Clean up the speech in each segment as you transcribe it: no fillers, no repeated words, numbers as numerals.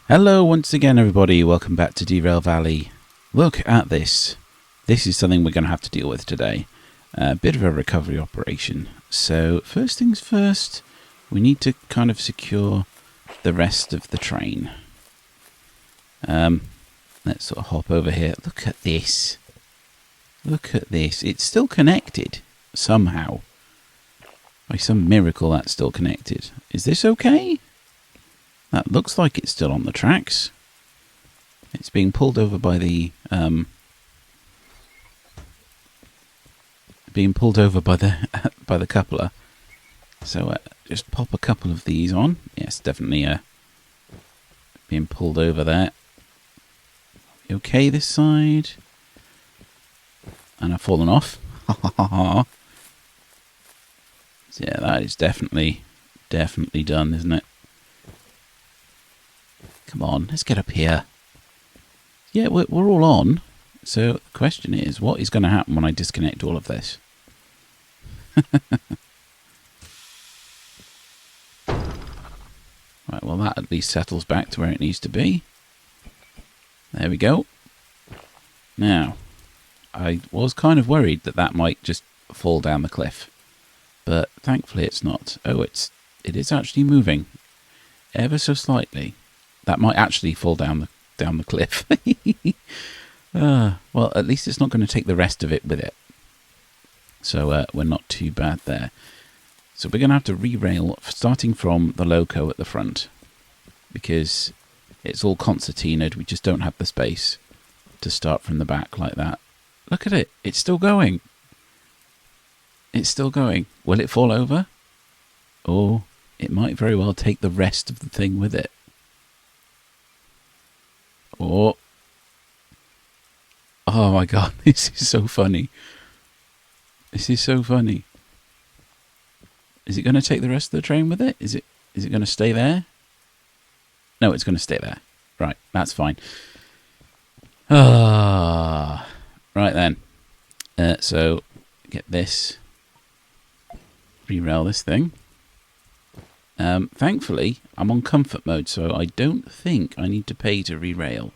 Hello once again everybody, welcome back to Derail Valley. Look at this. This is something we're going to have to deal with today. A bit of a recovery operation. So first things first, we need to kind of secure the rest of the train. Let's sort of hop over here. Look at this. Look at this. It's still connected somehow. By some miracle that's still connected. Is this okay? That looks like it's still on the tracks. It's being pulled over by the by the coupler. So just pop a couple of these on. Yes, definitely being pulled over there. Okay, this side. And I've fallen off. So yeah, that is definitely done, isn't it? Come on, let's get up here. Yeah, we're all on. So the question is, what is going to happen when I disconnect all of this? Right, well that at least settles back to where it needs to be. There we go. Now, I was kind of worried that that might just fall down the cliff. But thankfully it's not. Oh, it is actually moving. Ever so slightly. That might actually fall down the cliff. Well, at least it's not going to take the rest of it with it. So we're not too bad there. So we're going to have to re-rail starting from the loco at the front. Because it's all concertinaed. We just don't have the space to start from the back like that. Look at it. It's still going. It's still going. Will it fall over? Or it might very well take the rest of the thing with it. Oh my god, this is so funny. This is so funny. Is it going to take the rest of the train with it? Is it going to stay there? No, it's going to stay there. Right, that's fine. Right then. So, get this. Re-rail this thing. Thankfully, I'm on comfort mode, so I don't think I need to pay to re-rail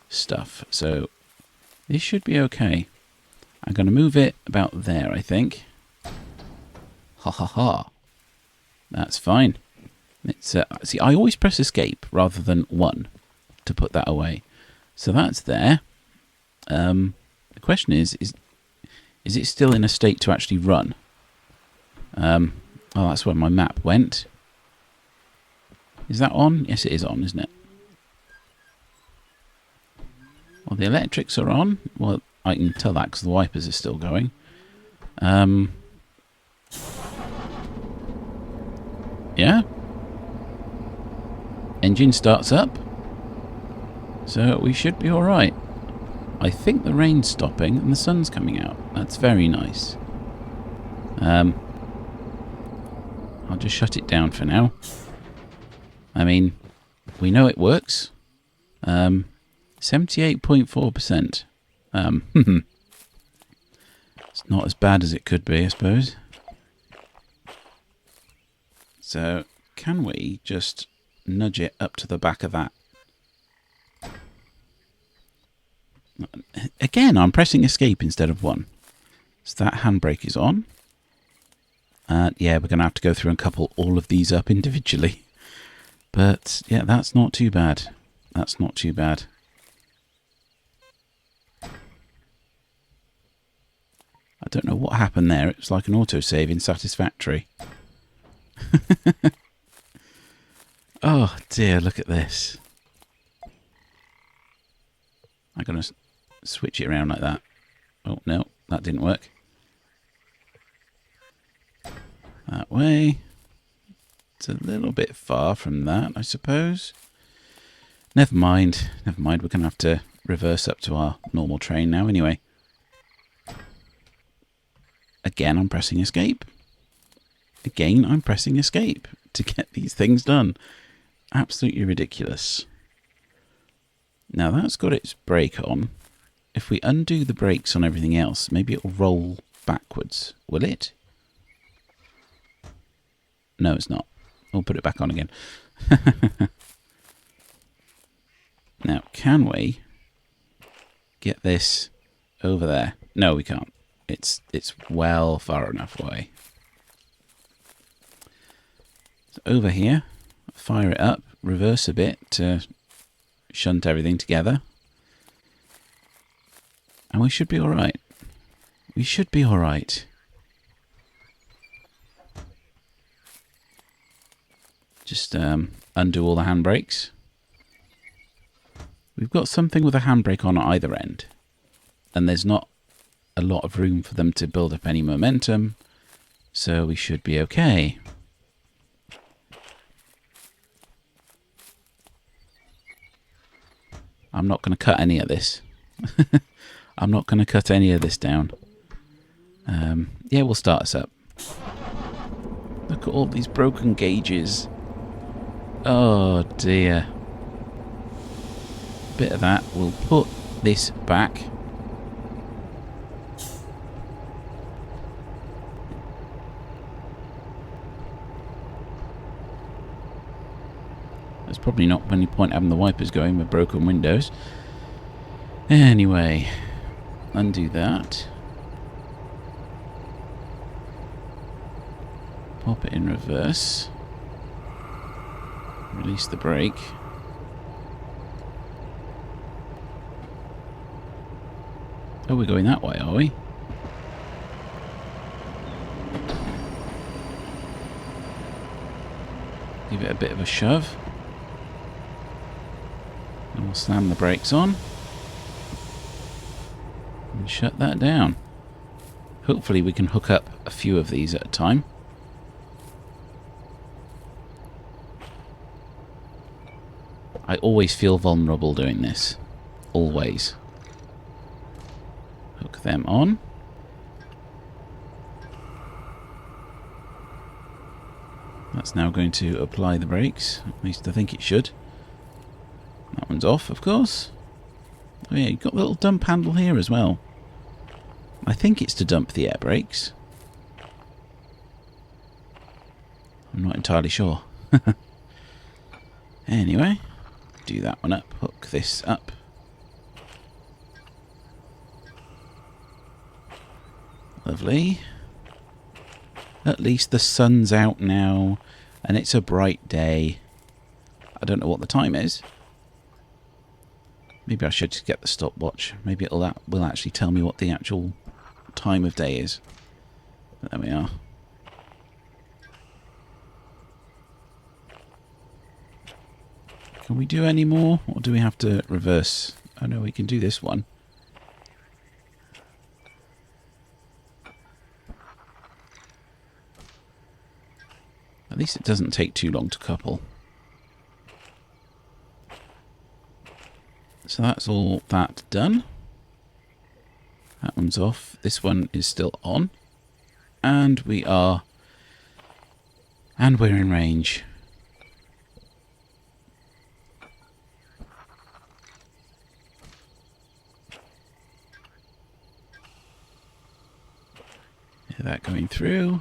stuff. So this should be okay. I'm going to move it about there, I think. Ha ha ha. That's fine. It's see, I always press escape rather than 1 to put that away. So that's there. The question is it still in a state to actually run? Oh, that's where my map went. Is that on? Yes, it is on, isn't it? Well, the electrics are on. Well, I can tell that because the wipers are still going. Yeah. Engine starts up. So we should be alright. I think the rain's stopping and the sun's coming out. That's very nice. I'll just shut it down for now. I mean, we know it works. 78.4%. It's not as bad as it could be, I suppose. So, can we just nudge it up to the back of that? Again, I'm pressing escape instead of 1. So that handbrake is on. Yeah, we're going to have to go through and couple all of these up individually. But, yeah, that's not too bad. That's not too bad. I don't know what happened there. It's like an autosave in Satisfactory. Oh, dear, look at this. I'm going to switch it around like that. Oh, no, that didn't work. That way. It's a little bit far from that, I suppose. Never mind. Never mind. We're going to have to reverse up to our normal train now anyway. Again, I'm pressing escape. Again, I'm pressing escape to get these things done. Absolutely ridiculous. Now, that's got its brake on. If we undo the brakes on everything else, maybe it will roll backwards. Will it? No, it's not. We'll put it back on again. Now, can we get this over there? No, we can't. It's well far enough away. So over here, fire it up, reverse a bit to shunt everything together. And we should be alright. We should be alright. Just undo all the handbrakes. We've got something with a handbrake on either end. And there's not a lot of room for them to build up any momentum. So we should be okay. I'm not going to cut any of this. I'm not going to cut any of this down. Yeah, we'll start us up. Look at all these broken gauges. Oh dear. Bit of that. We'll put this back. There's probably not any point having the wipers going with broken windows. Anyway, undo that. Pop it in reverse. Release the brake. Oh, we're going that way, are we? Give it a bit of a shove. And we'll slam the brakes on. And shut that down. Hopefully we can hook up a few of these at a time. I always feel vulnerable doing this. Always. Hook them on. That's now going to apply the brakes. At least I think it should. That one's off, of course. Oh yeah, you've got a little dump handle here as well. I think it's to dump the air brakes. I'm not entirely sure. Anyway, do that one up. Hook this up. Lovely. At least the sun's out now, and it's a bright day. I don't know what the time is. Maybe I should just get the stopwatch. Maybe will actually tell me what the actual time of day is. But there we are. Can we do any more, or do we have to reverse? Oh no, we can do this one. At least it doesn't take too long to couple. So that's all that done. That one's off. This one is still on. And we are... And we're in range. Hear that going through.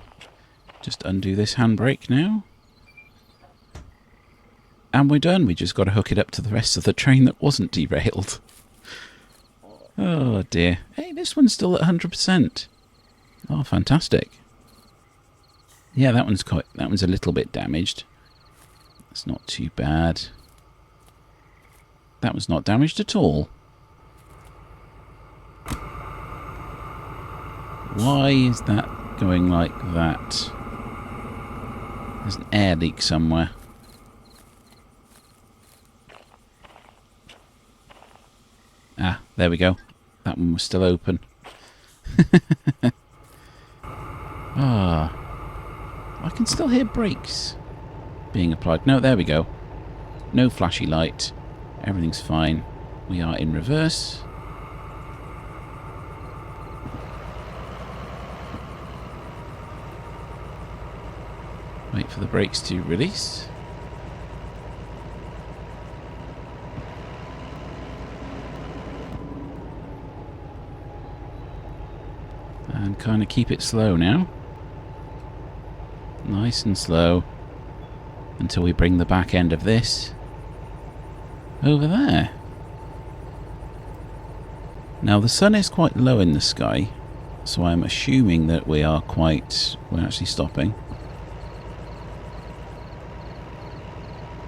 Just undo this handbrake now. And we're done. We just got to hook it up to the rest of the train that wasn't derailed. Oh dear. Hey, this one's still at 100%. Oh, fantastic. Yeah, that one's a little bit damaged. That's not too bad. That one's not damaged at all. Why is that going like that? There's an air leak somewhere. Ah, there we go. That one was still open. Ah, I can still hear brakes being applied. No, there we go. No flashy light. Everything's fine. We are in reverse. Wait for the brakes to release. And kind of keep it slow now. Nice and slow. Until we bring the back end of this over there. Now the sun is quite low in the sky, so I'm assuming that we're actually stopping.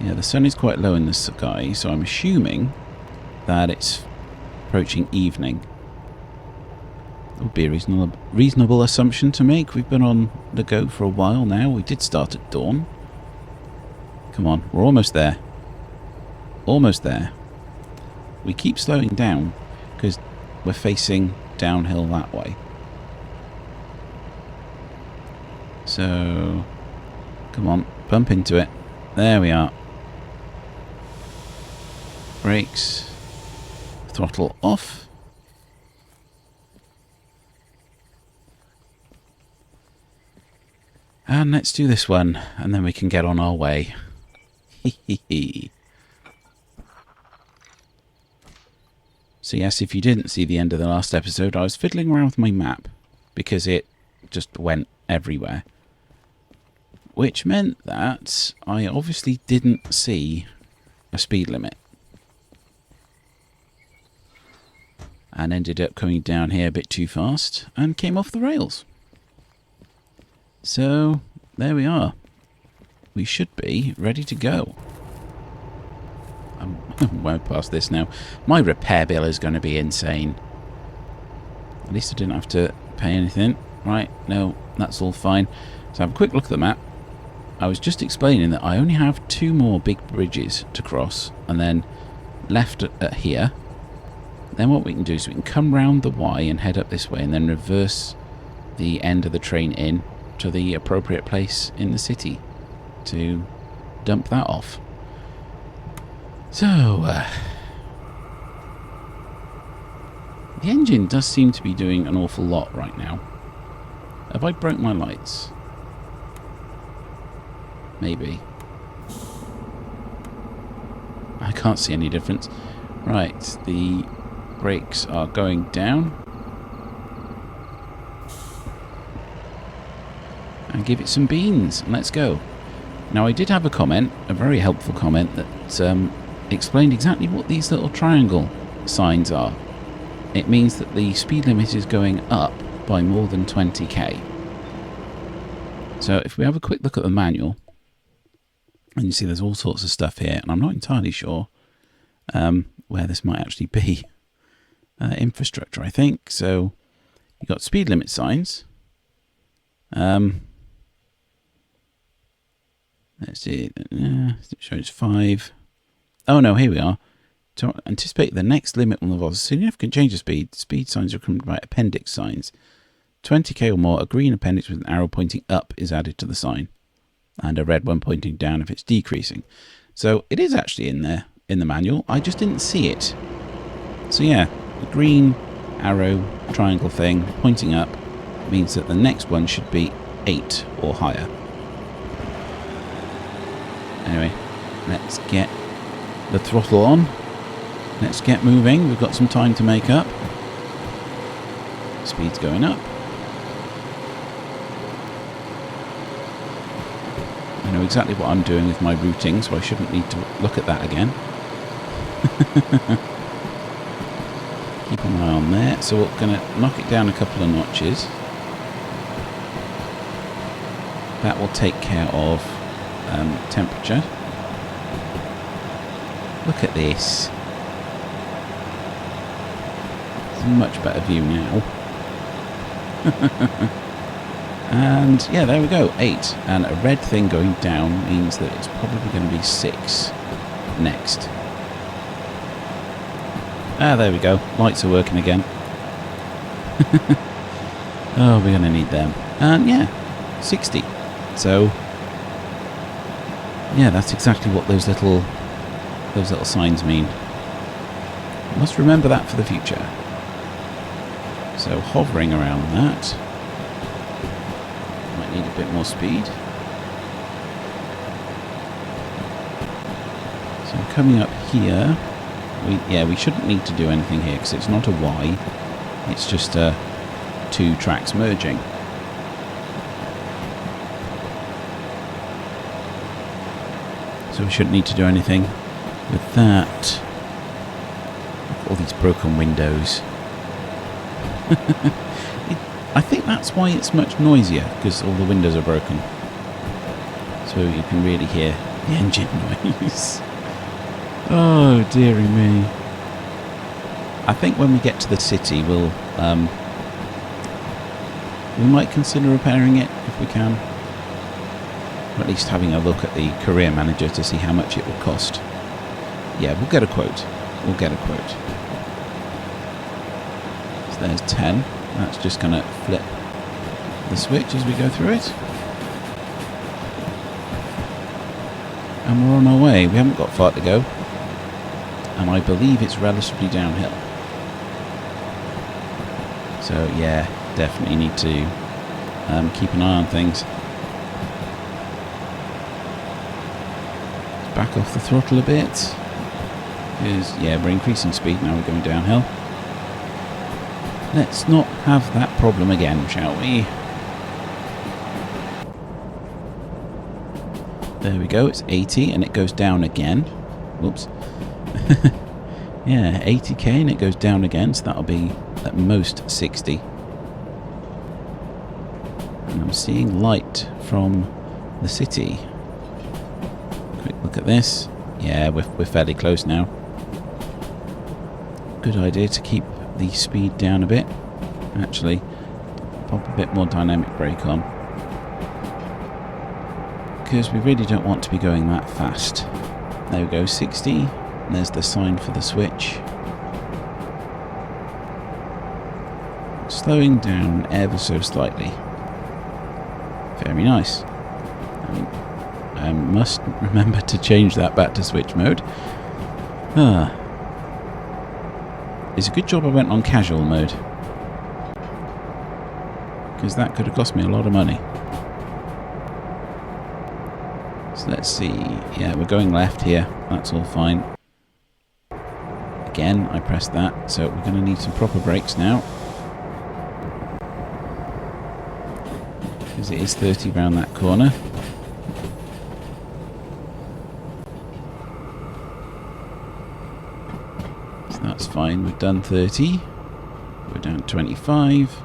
Yeah, the sun is quite low in the sky, so I'm assuming that it's approaching evening. That would be a reasonable assumption to make. We've been on the go for a while now. We did start at dawn. Come on, we're almost there. Almost there. We keep slowing down because we're facing downhill that way. So, come on, bump into it. There we are. Brakes. Throttle off. And let's do this one, and then we can get on our way. So yes, if you didn't see the end of the last episode, I was fiddling around with my map because it just went everywhere. Which meant that I obviously didn't see a speed limit. And ended up coming down here a bit too fast and came off the rails. So, there we are. We should be ready to go. I'm well past this now. My repair bill is going to be insane. At least I didn't have to pay anything. Right, no, that's all fine. So have a quick look at the map. I was just explaining that I only have 2 more big bridges to cross, and then left at here. Then what we can do is we can come round the Y and head up this way, and then reverse the end of the train in to the appropriate place in the city to dump that off. So, the engine does seem to be doing an awful lot right now. Have I broke my lights? Maybe. I can't see any difference. Right, the brakes are going down. And give it some beans. Let's go. Now, I did have a comment, a very helpful comment, that explained exactly what these little triangle signs are. It means that the speed limit is going up by more than 20k. So if we have a quick look at the manual, and you see there's all sorts of stuff here, and I'm not entirely sure where this might actually be. Infrastructure, I think. So you've got speed limit signs. Let's see. It shows 5. Oh no, here we are. To anticipate the next limit will involve a significant change of speed. Speed signs are accompanied by appendix signs. 20k or more, a green appendix with an arrow pointing up is added to the sign, and a red one pointing down if it's decreasing. So it is actually in there in the manual. I just didn't see it. So yeah, the green arrow triangle thing pointing up means that the next one should be 8 or higher. Anyway, let's get the throttle on. Let's get moving. We've got some time to make up. Speed's going up. I know exactly what I'm doing with my routing, so I shouldn't need to look at that again. Keep an eye on there. So we're going to knock it down a couple of notches. That will take care of temperature. Look at this. It's a much better view now. And yeah, there we go, 8. And a red thing going down means that it's probably going to be 6 next. Ah, there we go. Lights are working again. Oh, we're going to need them. And yeah, 60. So yeah, that's exactly what those little signs mean. Must remember that for the future. So hovering around that. Might need a bit more speed. So coming up here, we shouldn't need to do anything here because it's not a Y. It's just 2 tracks merging. So we shouldn't need to do anything with that. All these broken windows. I think that's why it's much noisier, because all the windows are broken. So you can really hear the engine noise. Oh, dearie me. I think when we get to the city, we might consider repairing it if we can. Or at least having a look at the career manager to see how much it will cost. Yeah, we'll get a quote. We'll get a quote. So there's 10. That's just going to flip the switch as we go through it. And we're on our way. We haven't got far to go. And I believe it's relatively downhill. So yeah, definitely need to keep an eye on things. Let's back off the throttle a bit. Because, yeah, we're increasing speed now, we're going downhill. Let's not have that problem again, shall we? There we go, it's 80 and it goes down again. Whoops. Yeah, 80k and it goes down again, so that'll be at most 60. And I'm seeing light from the city. Quick look at this. Yeah, we're fairly close now. Good idea to keep the speed down a bit. Actually, pop a bit more dynamic brake on. Because we really don't want to be going that fast. There we go, 60. There's the sign for the switch. Slowing down ever so slightly. Very nice. I must remember to change that back to switch mode. It's a good job I went on casual mode. Because that could have cost me a lot of money. So let's see. Yeah, we're going left here. That's all fine. Again, I pressed that. So we're going to need some proper brakes now. Because it is 30 round that corner. So that's fine. We've done 30. We're down 25.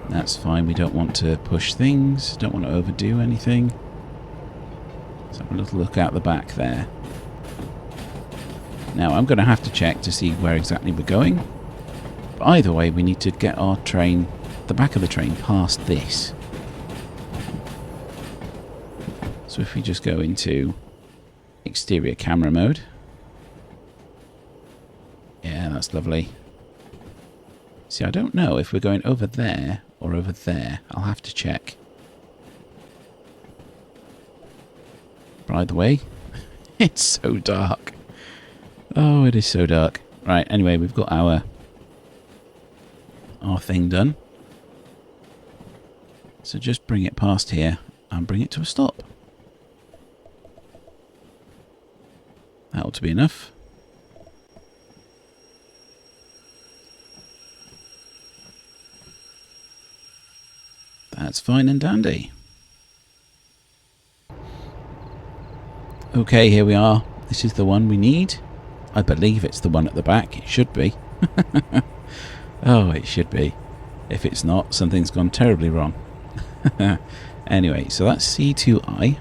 That's fine. We don't want to push things. Don't want to overdo anything. Let's have a little look out the back there. Now, I'm going to have to check to see where exactly we're going. But either way, we need to get our train, the back of the train, past this. So if we just go into exterior camera mode. Yeah, that's lovely. See, I don't know if we're going over there or over there. I'll have to check. But either way, it's so dark. Oh, it is so dark. Right, anyway, we've got our thing done. So just bring it past here and bring it to a stop. That ought to be enough. That's fine and dandy. Okay, here we are. This is the one we need. I believe it's the one at the back. It should be. Oh, it should be. If it's not, something's gone terribly wrong. Anyway, so that's C2I.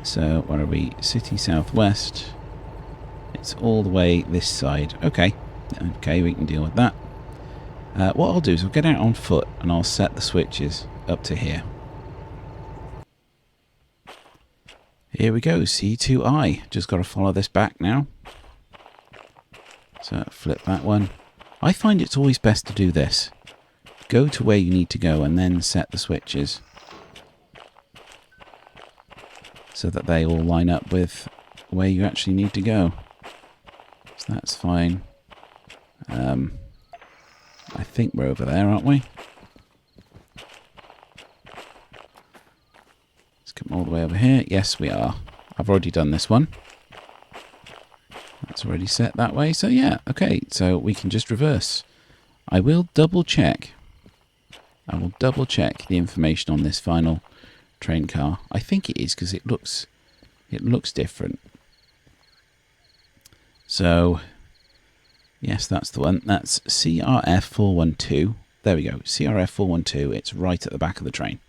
So, where are we? City Southwest. It's all the way this side. Okay. Okay, we can deal with that. What I'll do is I'll get out on foot and I'll set the switches up to here. Here we go, C2I. Just got to follow this back now. So flip that one. I find it's always best to do this. Go to where you need to go and then set the switches. So that they all line up with where you actually need to go. So that's fine. I think we're over there, aren't we? Let's come all the way over here. Yes, we are. I've already done this one. That's already set that way. So yeah, okay. So we can just reverse. I will double check. I will double check the information on this final train car. I think it is because it looks different. So Yes, that's the one. That's CRF 412. There we go. CRF 412. It's right at the back of the train.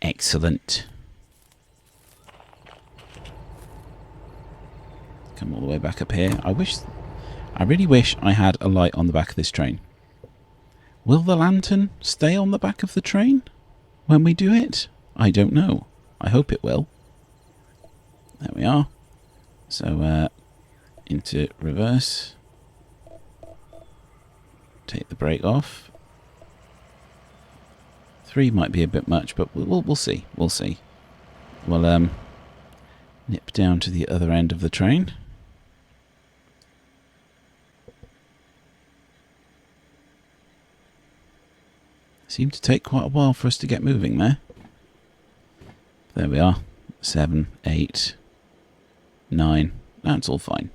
Excellent. Come all the way back up here. I really wish I had a light on the back of this train. Will the lantern stay on the back of the train when we do it? I don't know. I hope it will. There we are. So, into reverse. Take the brake off. 3 might be a bit much, but we'll see. We'll see. We'll nip down to the other end of the train. Seemed to take quite a while for us to get moving there. There we are. 7, 8, 9. That's all fine.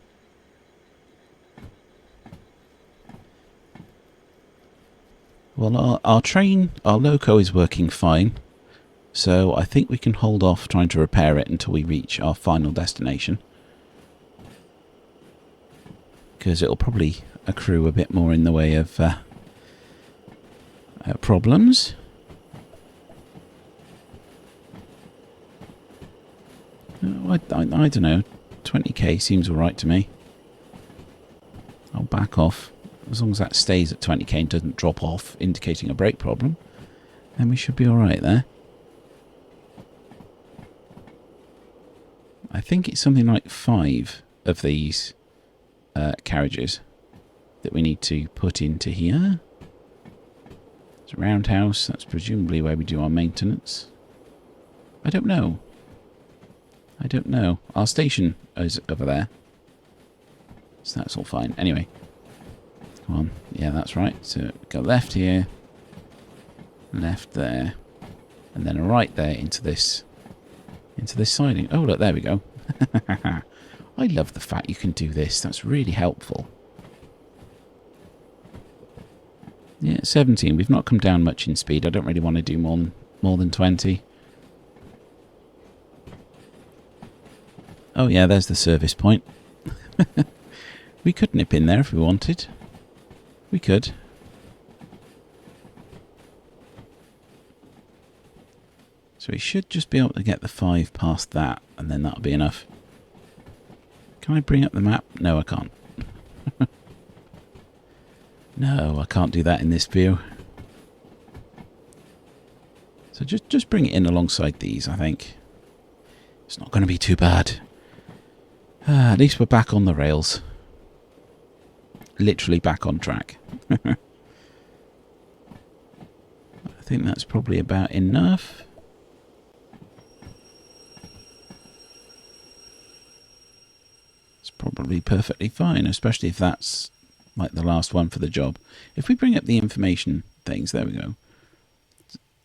Well, our train, our loco is working fine. So I think we can hold off trying to repair it until we reach our final destination. Because it'll probably accrue a bit more in the way of problems. I don't know. 20k seems alright to me. I'll back off. As long as that stays at 20k and doesn't drop off, indicating a brake problem, then we should be alright there. I think it's something like 5 of these carriages that we need to put into here. It's a roundhouse. That's presumably where we do our maintenance. I don't know. I don't know. Our station is over there. So that's all fine. Anyway. Come on. Yeah, that's right. So go left here. Left there. And then a right there into this siding. Oh, look, there we go. I love the fact you can do this. That's really helpful. Yeah, 17. We've not come down much in speed. I don't really want to do more than 20. Oh, yeah, there's the service point. We could nip in there if we wanted. We could. So we should just be able to get the 5 past that, and then that'll be enough. Can I bring up the map? No, I can't. No, I can't do that in this view. So just bring it in alongside these, I think. It's not going to be too bad. At least we're back on the rails. Literally back on track. I think that's probably about enough. It's probably perfectly fine, especially if that's like the last one for the job. If we bring up the information things, there we go.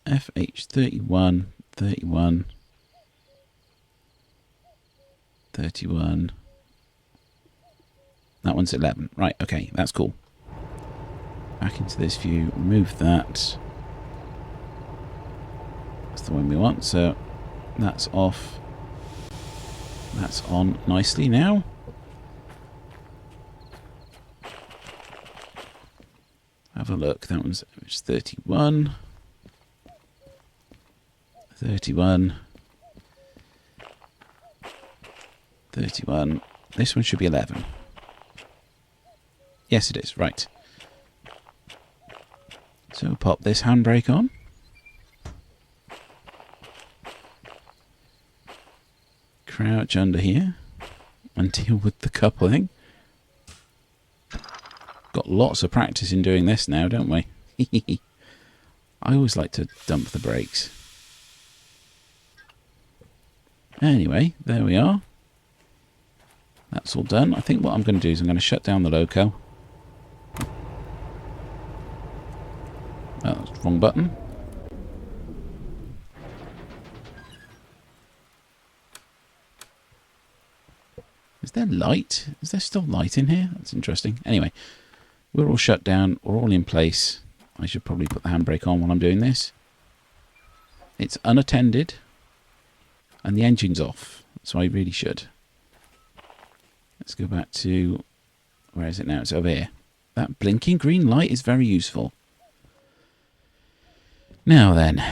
FH31, 31, 31. That one's 11. Right, okay, that's cool. Back into this view, remove that. That's the one we want, so that's off. That's on nicely now. Have a look. That one's 31. 31. 31. This one should be 11. Yes, it is. Right. So pop this handbrake on. Crouch under here and deal with the coupling. Got lots of practice in doing this now, don't we? I always like to dump the brakes. Anyway, there we are. That's all done. I think what I'm going to do is I'm going to shut down the loco. Oh, that's the wrong button. Is there light? Is there still light in here? That's interesting. Anyway, we're all shut down. We're all in place. I should probably put the handbrake on while I'm doing this. It's unattended. And the engine's off. So I really should. Let's go back to Where is it now? It's over here. That blinking green light is very useful. Now then,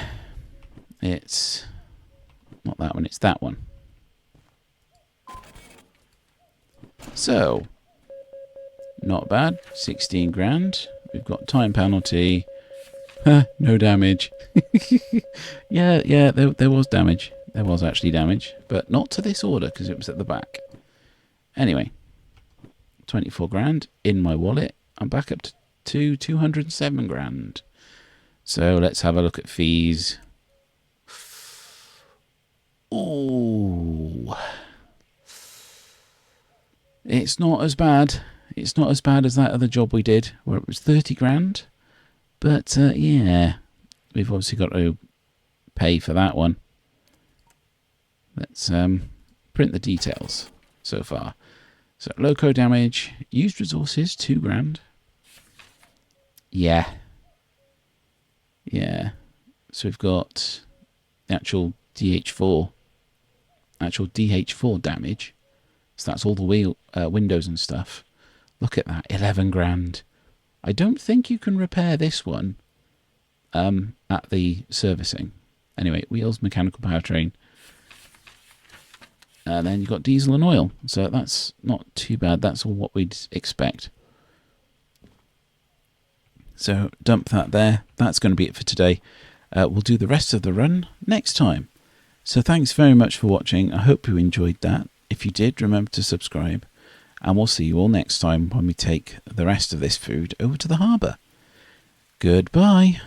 it's not that one, it's that one. So, not bad. 16 grand. We've got time penalty. No damage. yeah, there was damage. There was actually damage, but not to this order because it was at the back. Anyway, 24 grand in my wallet. I'm back up to 207 grand. So let's have a look at fees. Ooh. It's not as bad. It's not as bad as that other job we did where it was 30 grand. But yeah, we've obviously got to pay for that one. Let's print the details so far. So loco damage, used resources, 2 grand. Yeah. Yeah. So we've got the actual DH4 damage. So that's all the windows and stuff. Look at that, 11 grand. I don't think you can repair this one at the servicing. Anyway, wheels, mechanical powertrain. And then you've got diesel and oil. So that's not too bad. That's all what we'd expect. So dump that there. That's going to be it for today. We'll do the rest of the run next time. So thanks very much for watching. I hope you enjoyed that. If you did, remember to subscribe. And we'll see you all next time when we take the rest of this food over to the harbour. Goodbye.